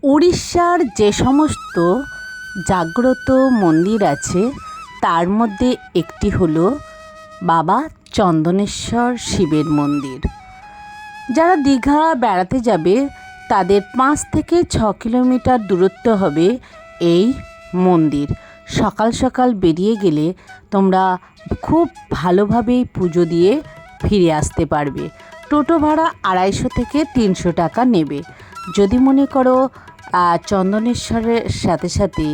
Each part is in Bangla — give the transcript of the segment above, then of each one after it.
উড়িষ্যার যে সমস্ত জাগ্রত মন্দির আছে তার মধ্যে একটি হলো বাবা চন্দনেশ্বর শিবের মন্দির। যারা দীঘা বেড়াতে যাবে তাদের 5 থেকে 6 কিলোমিটার দূরত্ব হবে এই মন্দির। সকাল সকাল বেরিয়ে গেলে তোমরা খুব ভালোভাবেই পুজো দিয়ে ফিরে আসতে পারবে। টোটো ভাড়া 250 থেকে 300 টাকা নেবে। যদি মনে করো চন্দনেশ্বরের সাথে সাথে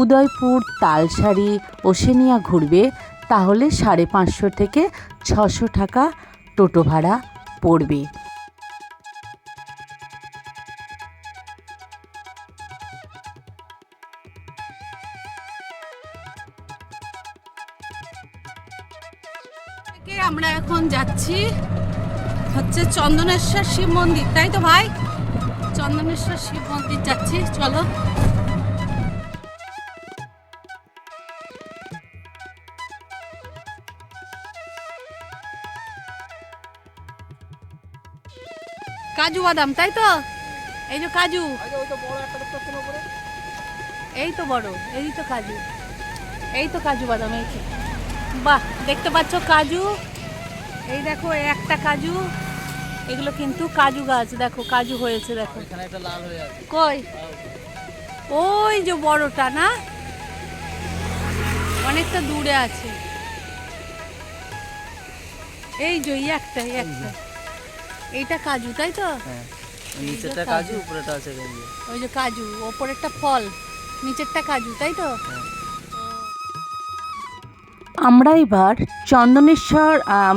উদয়পুর, তালসারি, ওশেনিয়া ঘুরবে, তাহলে 550 থেকে 600 টাকা টোটো ভাড়া পড়বে। আমরা এখন যাচ্ছি হচ্ছে চন্দনেশ্বর শিব মন্দির, তাই তো ভাই? চন্দনেশ্বর শিব মন্দির যাচ্ছি, চলো। কাজু বাদাম, তাই তো? এই যে কাজু, এই তো বড়, এই তো কাজু, এই তো কাজু বাদাম, এই তো। বাহ, দেখতে পাচ্ছ কাজু? এই দেখো একটা কাজু, এগুলো কিন্তু কাজু গাছ। দেখো কাজু হয়েছে, দেখো কই, ওই যে বড়টা না, অনেকটা দূরে আছে। এই যে একটা এইটা কাজু, তাই তো? নিচেরটা কাজু, উপরেটা আছে গেঞ্জি। ওই যে কাজু, ওপরেরটা ফল, নিচেরটা কাজু, তাই তো? আমরা এবার চন্দনেশ্বর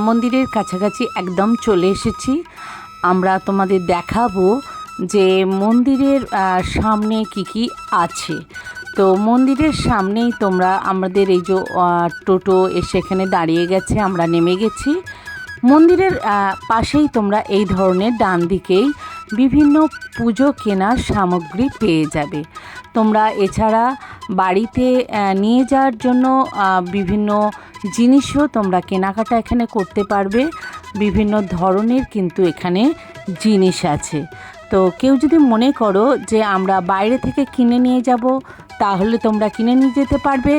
মন্দিরের কাছাকাছি একদম চলে এসেছি। আমরা তোমাদের দেখাবো যে মন্দিরের সামনে কি কি আছে। তো মন্দিরের সামনেই তোমরা, আমাদের এই যে টোটো এসে এখানে দাঁড়িয়ে গেছে, আমরা নেমে গেছি। মন্দিরের পাশেই তোমরা এই ধরনের ডান দিকেই বিভিন্ন পুজো কেনার সামগ্রী পেয়ে যাবে। তোমরা এছাড়া বাড়িতে নিয়ে যাওয়ার জন্য বিভিন্ন জিনিসও তোমরা কেনাকাটা এখানে করতে পারবে। বিভিন্ন ধরনের কিন্তু এখানে জিনিস আছে। তো কেউ যদি মনে করো যে আমরা বাইরে থেকে কিনে নিয়ে যাব, তাহলে তোমরা কিনে নিয়ে যেতে পারবে।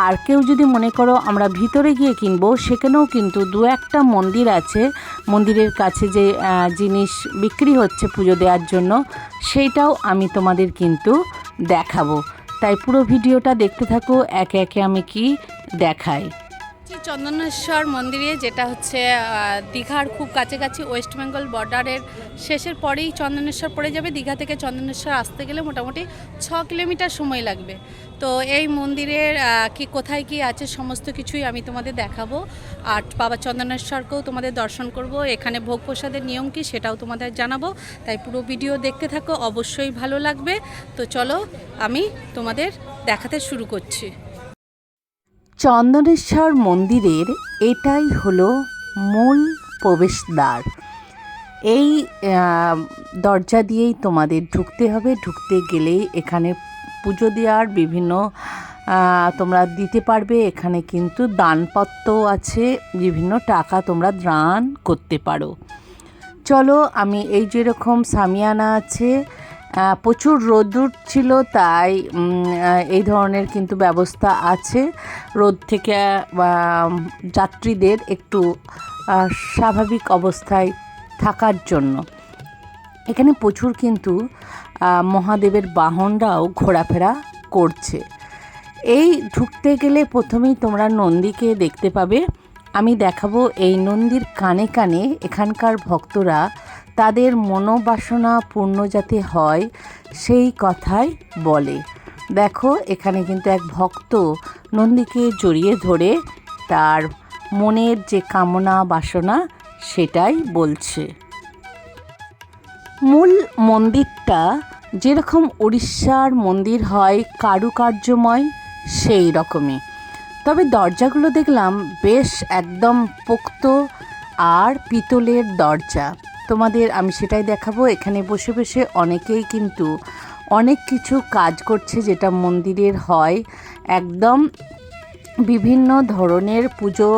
আর কেউ যদি মনে করো আমরা ভিতরে গিয়ে কিনবো, সেখানেও কিন্তু 2-1টা মন্দির আছে। মন্দিরের কাছে যে জিনিস বিক্রি হচ্ছে পুজো দেওয়ার জন্য, সেইটাও আমি তোমাদের কিন্তু দেখাবো। তাই পুরো ভিডিওটা দেখতে থাকো, একে একে আমি কি দেখাই। চন্দনেশ্বর মন্দিরে, যেটা হচ্ছে দীঘার খুব কাছাকাছি, ওয়েস্ট বেঙ্গল বর্ডারের শেষের পরেই চন্দনেশ্বর পড়ে যাবে। দীঘা থেকে চন্দনেশ্বর আসতে গেলে মোটামুটি 6 কিলোমিটার সময় লাগবে। তো এই মন্দিরের কি কোথায় কি আছে সমস্ত কিছুই আমি তোমাদের দেখাবো। আর বাবা চন্দনেশ্বরকেও তোমাদের দর্শন করব। এখানে ভোগ প্রসাদের নিয়ম কি সেটাও তোমাদের জানাবো। তাই পুরো ভিডিও দেখতে থাকো, অবশ্যই ভালো লাগবে। তো চলো আমি তোমাদের দেখাতে শুরু করছি। চন্দনেশ্বর মন্দিরের এটাই হলো মূল প্রবেশদ্বার। এই দরজা দিয়েই তোমাদের ঢুকতে হবে। ঢুকতে গেলেই এখানে পুজো দেওয়ার বিভিন্ন তোমরা দিতে পারবে। এখানে কিন্তু দানপত্র আছে, বিভিন্ন টাকা তোমরা দান করতে পারো। চলো, আমি এই যেরকম সামিয়ানা আছে, প্রচুর রোদ্দুর ছিল, তাই এই ধরনের কিন্তু ব্যবস্থা আছে রোদ থেকে যাত্রীদের একটু স্বাভাবিক অবস্থায় থাকার জন্য। এখানে প্রচুর কিন্তু মহাদেবের বাহনরাও ঘোরাফেরা করছে। এই ঢুকতে গেলে প্রথমেই তোমরা নন্দীকে দেখতে পাবে। আমি দেখাবো এই নন্দীর কানে কানে এখানকার ভক্তরা তাদের মনোবাসনা পূর্ণ যাতে হয় সেই কথাই বলে। দেখো এখানে কিন্তু এক ভক্ত নন্দীকে জড়িয়ে ধরে তার মনের যে কামনা বাসনা সেটাই বলছে। মূল মন্দিরটা যেরকম উড়িষ্যার মন্দির হয় কারুকার্যময়, সেই রকমই। তবে দরজাগুলো দেখলাম বেশ একদম পোক্ত আর পিতলের দরজা। তোমাদের আমি সেটাই দেখাবো। এখানে বসে বসে অনেকেই কিন্তু অনেক কিছু কাজ করছে যেটা মন্দিরের হয়। একদম বিভিন্ন ধরনের পুজো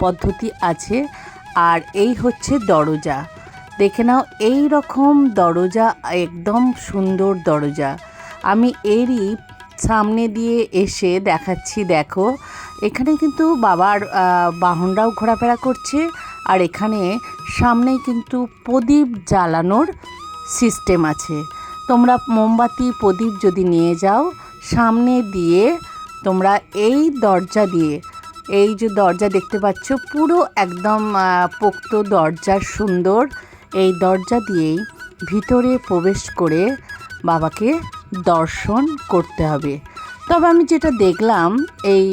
পদ্ধতি আছে। আর এই হচ্ছে দরজা। দেখে নাও, এই রকম দরজা, একদম সুন্দর দরজা। আমি এরই সামনে দিয়ে এসে দেখাচ্ছি, দেখো এখানে কিন্তু বাবার বাহনরাও ঘোরাফেরা করছে। আর এখানে সামনেই কিন্তু প্রদীপ জ্বালানোর সিস্টেম আছে। তোমরা মোমবাতি প্রদীপ যদি নিয়ে যাও সামনে দিয়ে, তোমরা এই দরজা দিয়ে, এই যে দরজা দেখতে পাচ্ছ পুরো একদম পোক্ত দরজা, সুন্দর, এই দরজা দিয়েই ভিতরে প্রবেশ করে বাবাকে দর্শন করতে হবে। তবে আমি যেটা দেখলাম, এই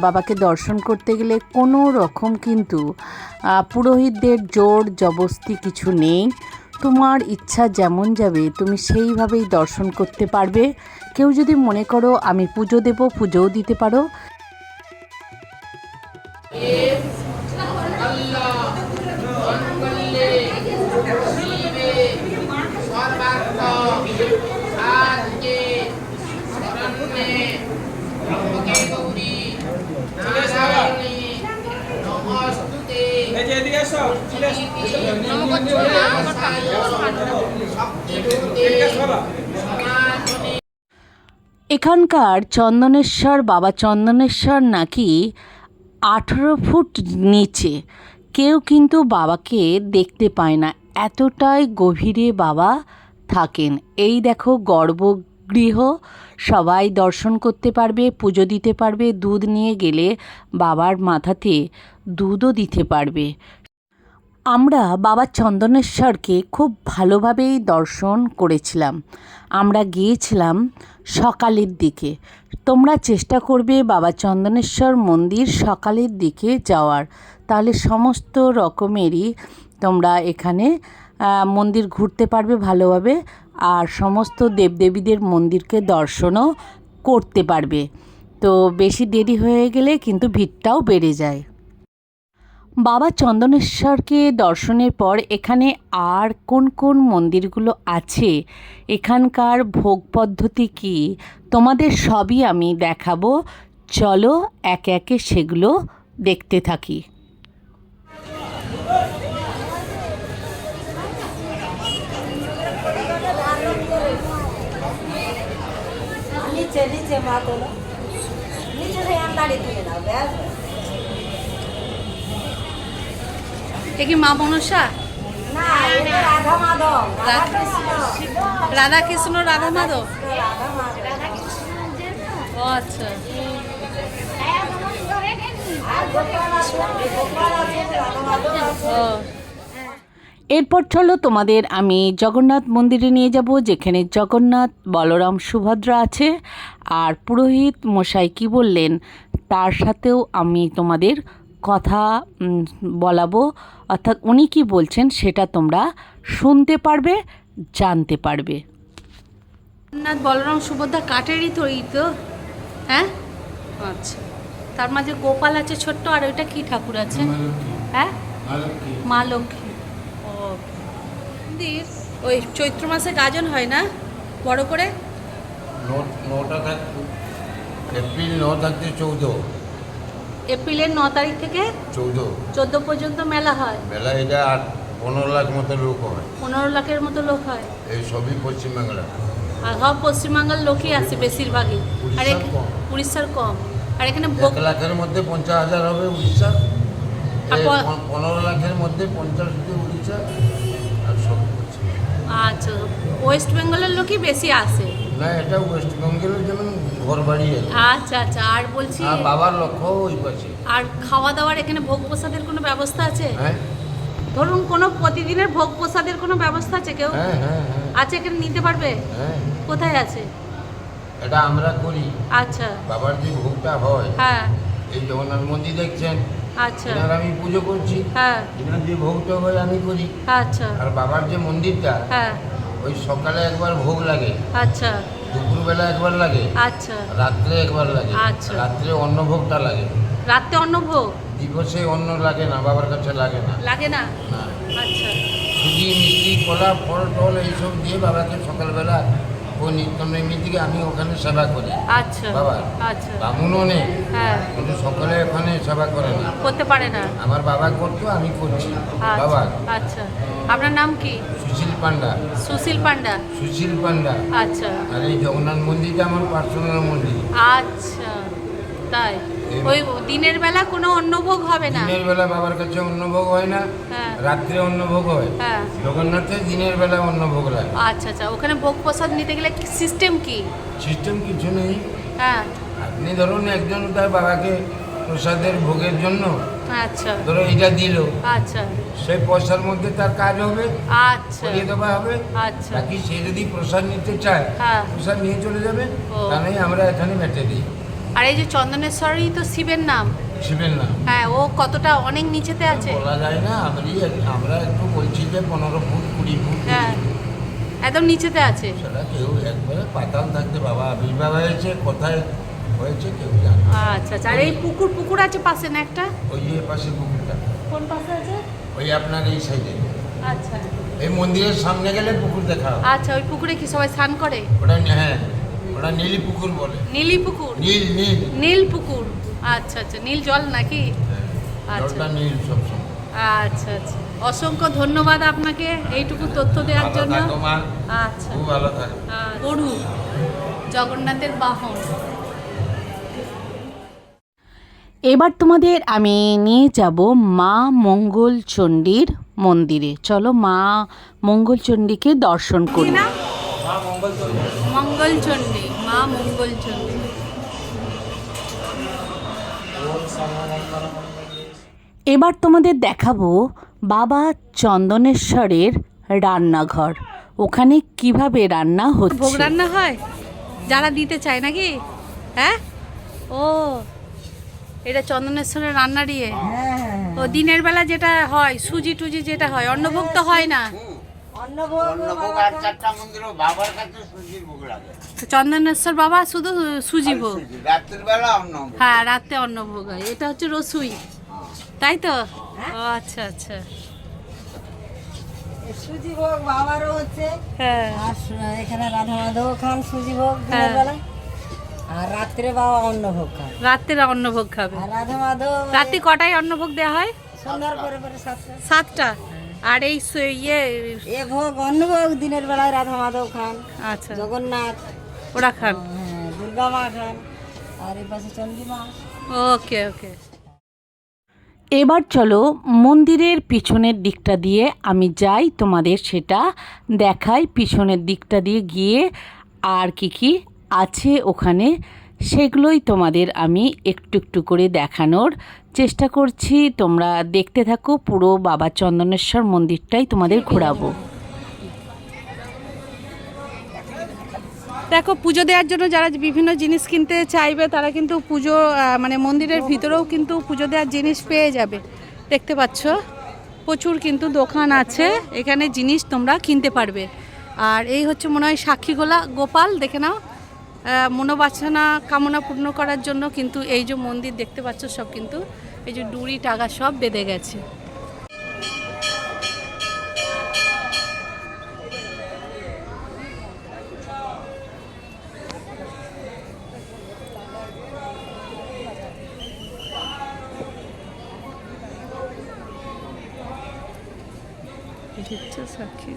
বাবাকে দর্শন করতে গেলে কোনো রকম কিন্তু পুরোহিতদের জোর জবস্তি কিছু নেই। তোমার ইচ্ছা যেমন যাবে তুমি সেইভাবেই দর্শন করতে পারবে। কেউ যদি মনে করো আমি পুজো দেব, পুজোও দিতে পারো। এখানকার চন্দনেশ্বর, বাবা চন্দনেশ্বর নাকি 18 ফুট নিচে, কেউ কিন্তু বাবাকে দেখতে পায় না, এতটাই গভীরে বাবা থাকেন। এই দেখো গর্ভগৃহ, সবাই দর্শন করতে পারবে, পুজো দিতে পারবে, দুধ নিয়ে গেলে বাবার মাথাতে দুধও দিতে পারবে। আমরা বাবা চন্দনেশ্বরকে খুব ভালোভাবেই দর্শন করেছিলাম। আমরা গিয়েছিলাম সকালের দিকে। তোমরা চেষ্টা করবে বাবা চন্দনেশ্বর মন্দির সকালের দিকে যাওয়ার, তাহলে সমস্ত রকমেরই তোমরা এখানে মন্দির ঘুরতে পারবে ভালোভাবে, আর সমস্ত দেবদেবীদের মন্দিরকে দর্শনও করতে পারবে। তো বেশি দেরি হয়ে গেলে কিন্তু ভিড়টাও বেড়ে যায়। বাবা চন্দনেশ্বরকে দর্শনের পর এখানে আর কোন কোন মন্দিরগুলো আছে, এখানকার ভোগ পদ্ধতি কী, তোমাদের সবই আমি দেখাবো। চলো একে একে সেগুলো দেখতে থাকি। নিচে নিচে মা তোলো, নিচে থেকে আমি দাঁড়িয়ে তুলে নাও, ব্যাস। এ কি মা মনসা? না, এটা রাধা মাধব, রাধা কৃষ্ণ, রাধা মাধব। রাধা মাধব। ও আচ্ছা। আর গোপাল আছে, গোপাল আছে, রাধা মাধব আছে। ও এরপর চলো তোমাদের আমি জগন্নাথ মন্দিরে নিয়ে যাব, যেখানে জগন্নাথ, বলরাম, সুভদ্রা আছে। আর পুরোহিত মশাই কী বললেন তার সাথেও আমি তোমাদের কথা বলাবো, অর্থাৎ উনি কী বলছেন সেটা তোমরা শুনতে পারবে, জানতে পারবে। জগন্নাথ, বলরাম, সুভদ্রা কাঠেরই তৈরি তো? হ্যাঁ, আচ্ছা। তার মাঝে গোপাল আছে ছোট্ট, আর ওইটা কি ঠাকুর আছে? হ্যাঁ, মা লক্ষ্মী। ও মন্দির ওই চৈত্র মাসে গাজন হয় না বড় করে? নটা থাকতো, এপ্রিল 9 থাকতে 14, এপ্রিলের 9 তারিখ থেকে 14 পর্যন্ত মেলা হয়। মেলা এটা 15 লাখ মতো লোক হয়। 15 লাখের মতো লোক হয়। এই সবই পশ্চিমবাংলা, আর সব পশ্চিমবাংলার লোকই আসে বেশিরভাগই। আর উড়িষ্যার কম। উড়িষ্যার কম। আর এখানে ভোগ 1 লাখের মধ্যে 50,000 হবে উড়িষ্যা, আর 15 লাখের মধ্যে 50 উড়িষ্যা, আর সব পশ্চিম। আচ্ছা, ওয়েস্ট বেঙ্গলের লোকই বেশি আসে। না, এটা ওয়েস্ট বেঙ্গলের যেমন ঘর বাড়ি আছে। আচ্ছা আচ্ছা। আর বলছি, আর বাবার লক্ষ্য ওই পাশে। আর খাওয়া দাওয়ার এখানে ভোগ প্রসাদের কোনো ব্যবস্থা আছে? হ্যাঁ ধরুন কোনো প্রতিদিনের ভোগ প্রসাদের কোনো ব্যবস্থা আছে কেউ? হ্যাঁ হ্যাঁ হ্যাঁ আছে, এখানে নিতে পারবে? হ্যাঁ, কোথায় আছে? এটা আমরা করি। আচ্ছা। বাবার যে ভোগটা হয়, হ্যাঁ। এই জগন্নাথ মন্দির দেখছেন, আচ্ছা। এনার আমি পুজো করছি। হ্যাঁ। এনার যে ভোগটা হয় আমি করি। আচ্ছা। আর বাবার যে মন্দিরটা, হ্যাঁ। ওই সকালে একবার ভোগ লাগে, আচ্ছা দুপুরবেলা একবার লাগে, আচ্ছা। রাত্রে একবার লাগে। আচ্ছা। রাত্রে অন্নভোগটা লাগে, রাতে অন্নভোগ দিবসে অন্ন লাগে না, বাবার কাছে লাগে না। লাগে না? না, আচ্ছা সুজি, মিষ্টি, কলা, ফল টল এইসব দিয়ে বাবাকে সকালবেলা ও নিত্য নৈমিত্তিকে আমি ওখানে সেবা করি। আচ্ছা বাবা আচ্ছা। ব্রাহ্মণও নেই, হ্যাঁ, কিন্তু সকালে ওখানে সেবা করে না। করতে পারে না। আমার বাবা করতো, আমি করছি। আচ্ছা বাবা আচ্ছা। আপনার নাম কি? সুশীল পান্ডা। সুশীল পান্ডা। সুশীল পান্ডা। আচ্ছা আর এই জগন্নাথ মন্দিরটা আমার পার্সোনাল মন্দির। আচ্ছা, তাই ওই দিনের বেলা কোনো অন্নভোগ হবে না? দিনের বেলা বাবার কাছে অন্নভোগ হয় না, হ্যাঁ রাত্রে অন্নভোগ হয়। হ্যাঁ জগন্নাথের দিনের বেলা অন্নভোগ লাগে। আচ্ছা আচ্ছা, ওখানে ভোগ প্রসাদ নিতে গেলে সিস্টেম কি? সিস্টেম কিছু নেই। হ্যাঁ আপনি ধরুন একজন তার বাবাকে প্রসাদের ভোগের জন্য আচ্ছা ধরো এটা দিল, আচ্ছা সেই পয়সার মধ্যে তার কাজ হবে, আচ্ছা করিয়ে দেওয়া হবে। আচ্ছা বাকি সে যদি প্রসাদ নিতে চায় হ্যাঁ প্রসাদ নিয়ে চলে যাবে, ও। তাহলে আমরা এখানে মেটে দিই। আর এই যে চন্দনেশ্বরই তো শিবের নাম, শিবের নাম হ্যাঁ ও কতটা অনেক নিচেতে আছে? বলা যায় না, আমরা একটু বলছি যে 15 ফুট 20 ফুট। হ্যাঁ একদম নিচেতে আছে। সেটা কেউ একবারে পাতাল থাকতে বাবা আবির্ভাব হয়েছে, কোথায় হয়েছে কেউ জানে না। আচ্ছা আচ্ছা, আর এই পুকুর আছে পাশে না একটা? ওই যে পাশে পুকুরটা, কোন পাশে আছে? ওই আপনার এই সাইডে, আচ্ছা এই মন্দিরের সামনে গেলে পুকুর দেখা হবে। আচ্ছা, ওই পুকুরে কি সবাই স্নান করে? ওটা হ্যাঁ, ওটা নীলি পুকুর বলে। নীলি পুকুর? নীল নীল নীল পুকুর, আচ্ছা আচ্ছা, নীল জল নাকি? হ্যাঁ, আচ্ছা জলটা নীল সবসময়। আচ্ছা আচ্ছা, অসংখ্য ধন্যবাদ আপনাকে এইটুকু তথ্য দেওয়ার ভালো জন্য। থাকো মা, আচ্ছা, খুব ভালো থাকো। গরু জগন্নাথের বাহন। এবার তোমাদের আমি নিয়ে যাব মা মঙ্গলচণ্ডীর মন্দিরে। চলো মা মঙ্গলচণ্ডীকে দর্শন করি। না মঙ্গলচণ্ডী, মা মঙ্গলচণ্ডী। এবার তোমাদের দেখাবো বাবা চন্দনেশ্বরের রান্নাঘর, ওখানে কিভাবে রান্না ভোগ হচ্ছে। রান্না হয় যারা দিতে চায় নাকি? হ্যাঁ, ও এটা চন্দনেশ্বরের রান্নার ইয়ে। ও দিনের বেলা যেটা হয় সুজি টুজি যেটা হয়, অন্নভোগ তো হয় না। অন্নভোগ আর 4টা মন্দিরও বাবার কাছে সুজির ভোগ লাগে। তো চন্দনেশ্বর বাবা শুধু সুজি ভোগ, রাত্রির বেলা অন্নভোগ। হ্যাঁ রাতে অন্নভোগ হয়। এটা হচ্ছে রসুই, তাই তো? ও আচ্ছা আচ্ছা, সুজি ভোগ বাবারও হচ্ছে, হ্যাঁ আর এখানে রাধা মাধব খান সুজি ভোগ দিনের হ্যাঁ। বেলায়, আর রাত্রে বাবা অন্ন ভোগ খান। রাত্রে অন্নভোগ খাবে। আর রাধা মাধব রাতে কটায় অন্নভোগ দেওয়া হয়? সন্ধ্যার পরে পরে 7টা। 7টা। আর এই ইয়ে এ ভোগ অন্ন ভোগ দিনের বেলায় রাধা মাধব খান, আচ্ছা জগন্নাথ, ওরা খান। হ্যাঁ, দুর্গা মা খান, আর এই পাশে চণ্ডী মা। ওকে ওকে। এবার চলো মন্দিরের পিছনের দিকটা দিয়ে আমি যাই, তোমাদের সেটা দেখাই। পিছনের দিকটা দিয়ে গিয়ে আর কি আছে ওখানে সেগুলোই তোমাদের আমি একটু একটু করে দেখানোর চেষ্টা করছি। তোমরা দেখতে থাকো, পুরো বাবা চন্দনেশ্বর মন্দিরটাই তোমাদের ঘোরাবো। দেখো, পুজো দেওয়ার জন্য যারা বিভিন্ন জিনিস কিনতে চাইবে তারা কিন্তু পুজো মানে মন্দিরের ভিতরেও কিন্তু পুজো দেওয়ার জিনিস পেয়ে যাবে। দেখতে পাচ্ছ প্রচুর কিন্তু দোকান আছে, এখানে জিনিস তোমরা কিনতে পারবে। আর এই হচ্ছে মনে হয় সাক্ষীগোলা গোপাল, দেখে নাও, মনোবাসনা কামনা পূর্ণ করার জন্য কিন্তু এই যে মন্দির দেখতে পাচ্ছ সব কিন্তু এই যে ডুরি টাকা সব বেঁধে গেছে। সাক্ষী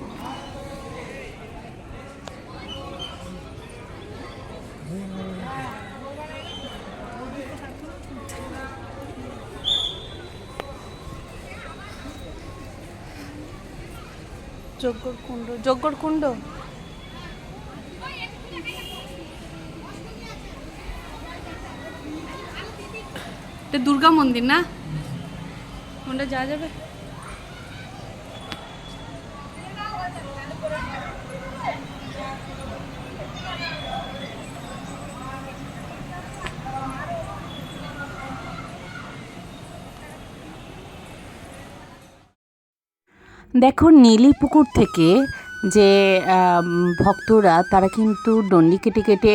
যজ্ঞর কুণ্ড। এটা দুর্গা মন্দির না? কোনটা যাওয়া যাবে? দেখো নীলি পুকুর থেকে যে ভক্তরা তারা কিন্তু ডন্ডি কেটে কেটে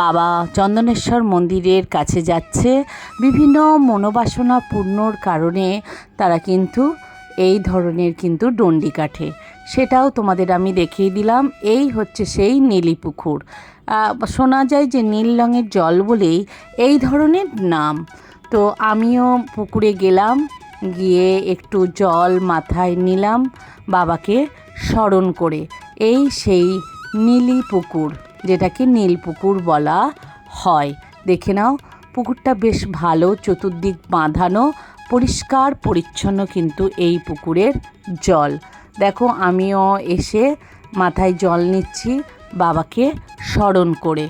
বাবা চন্দনেশ্বর মন্দিরের কাছে যাচ্ছে। বিভিন্ন মনোবাসনা পূর্ণর কারণে তারা কিন্তু এই ধরনের কিন্তু ডন্ডি কাটে, সেটাও তোমাদের আমি দেখিয়ে দিলাম। এই হচ্ছে সেই নীলি পুকুর। শোনা যায় যে নীল রঙের জল বলেই এই ধরনের নাম। তো আমিও পুকুরে গেলাম, গিয়ে একটু জল মাথায় নিলাম বাবাকে স্মরণ করে। এই সেই নীলি পুকুর, যেটাকে নীল পুকুর বলা হয়। দেখে নাও, পুকুরটা বেশ ভালো, চতুর্দিক বাঁধানো, পরিষ্কার পরিচ্ছন্ন কিন্তু এই পুকুরের জল। দেখো আমিও এসে মাথায় জল নিচ্ছি বাবাকে স্মরণ করে।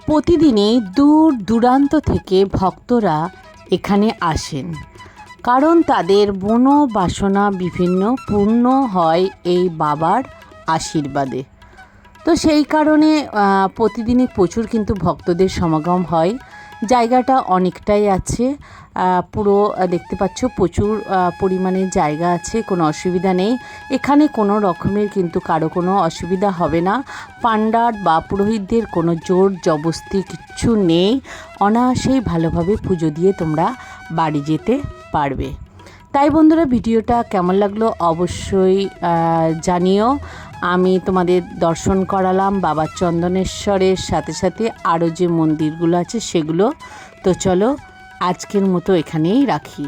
প্রতিদিনই দূর দূরান্ত থেকে ভক্তরা এখানে আসেন, কারণ তাদের মনোবাসনা বিভিন্ন পূর্ণ হয় এই বাবার আশীর্বাদে। তো সেই কারণে প্রতিদিনই প্রচুর কিন্তু ভক্তদের সমাগম হয়। জায়গাটা অনেকটাই আছে, পুরো দেখতে পাচ্ছ প্রচুর পরিমাণে জায়গা আছে, কোনো অসুবিধা নেই। এখানে কোনো রকমের কিন্তু কারো কোনো অসুবিধা হবে না। পাণ্ডার বা পুরোহিতদের কোনো জোর জবস্তি কিচ্ছু নেই। অনায়াসেই ভালোভাবে পুজো দিয়ে তোমরা বাড়ি যেতে পারবে। তাই বন্ধুরা, ভিডিওটা কেমন লাগলো অবশ্যই জানিও। আমি তোমাদের দর্শন করালাম বাবা চন্দনেশ্বরের সাথে সাথে আরও যে মন্দিরগুলো আছে সেগুলো। তো চলো আজকের মতো এখানেই রাখি।